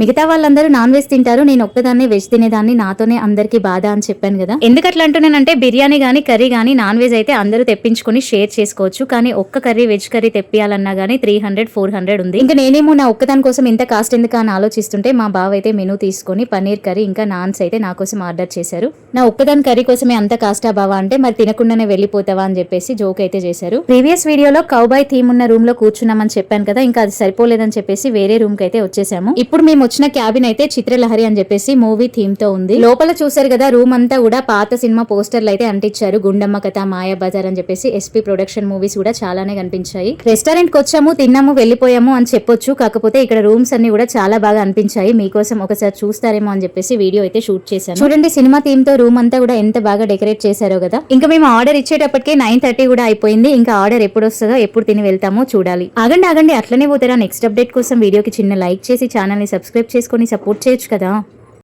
మిగతా వాళ్ళందరూ non veg తింటారు, నేను ఒక్కదాన్నే వెజ్ తినేదాన్ని, నాతోనే అందరికి బాధ అని చెప్పాను కదా. ఎందుకు అట్లా అంటున్నానంటే బిర్యానీ గానీ కర్రీ గానీ నాన్ వెజ్ అయితే అందరూ తెప్పించుకుని షేర్ చేసుకోవచ్చు, కానీ ఒక్క కర్రీ వెజ్ కర్రీ తెప్పియాలన్నా గానీ 300-400 ఉంది. ఇంకా నేనేమో నా ఒక్కదాని కోసం ఇంత కాస్ట్ ఎందుకు అని ఆలోచిస్తుంటే మా బావ అయితే మెనూ తీసుకొని పన్నీర్ కర్రీ ఇంకా నాన్స్ అయితే నా కోసం ఆర్డర్ చేశారు. నా ఒక్కదాని కర్రీ కోసమే అంత కాస్టా బావా అంటే మరి తినకుండానే వెళ్ళిపోతావా అని చెప్పేసి జోక్ అయితే చేశారు. ప్రీవియస్ వీడియోలో కౌబాయ్ థీమ్ ఉన్న రూమ్ లో కూర్చున్నామని చెప్పాను కదా, ఇంకా అది సరిపోలేదని చెప్పేసి వేరే రూమ్ కి అయితే వచ్చేసాము. ఇప్పుడు మేము వచ్చిన క్యాబిన్ అయితే చిత్రలహరి అని చెప్పేసి మూవీ థీమ్ తో ఉంది. లోపల చూసారు కదా రూమ్ అంతా కూడా పాత సినిమా పోస్టర్లు అయితే అంటించారు. గుండమ్మ కథ, మాయా బజార్ అని చెప్పేసి ఎస్పీ ప్రొడక్షన్ మూవీస్ కూడా చాలానే కనిపించాయి. రెస్టారెంట్ కి వచ్చాము, తిన్నాము, వెళ్ళిపోయాము అని చెప్పొచ్చు. కాకపోతే ఇక్కడ రూమ్స్ అన్ని కూడా చాలా బాగా అనిపించాయి. మీకోసం ఒకసారి చూస్తారేమో అని చెప్పేసి వీడియో అయితే షూట్ చేశాను. చూడండి సినిమా థీమ్ తో రూమ్ అంతా కూడా ఎంత బాగా డెకరేట్ చేశారో కదా. ఇంకా మేము ఆర్డర్ ఇచ్చేటప్పటికే 9:30 కూడా అయిపోయింది. ఇంకా ఆర్డర్ ఎప్పుడు వస్తుందో, ఎప్పుడు తిని వెళ్తామో చూడాలి. ఆగండి అట్లనే పోతారా. నెక్స్ట్ అప్డేట్ కోసం వీడియోకి చిన్న లైక్ చేసి ఛానల్ ని సబ్స్క్రైబ్ చేసుకొని సపోర్ట్ చేయొచ్చు కదా.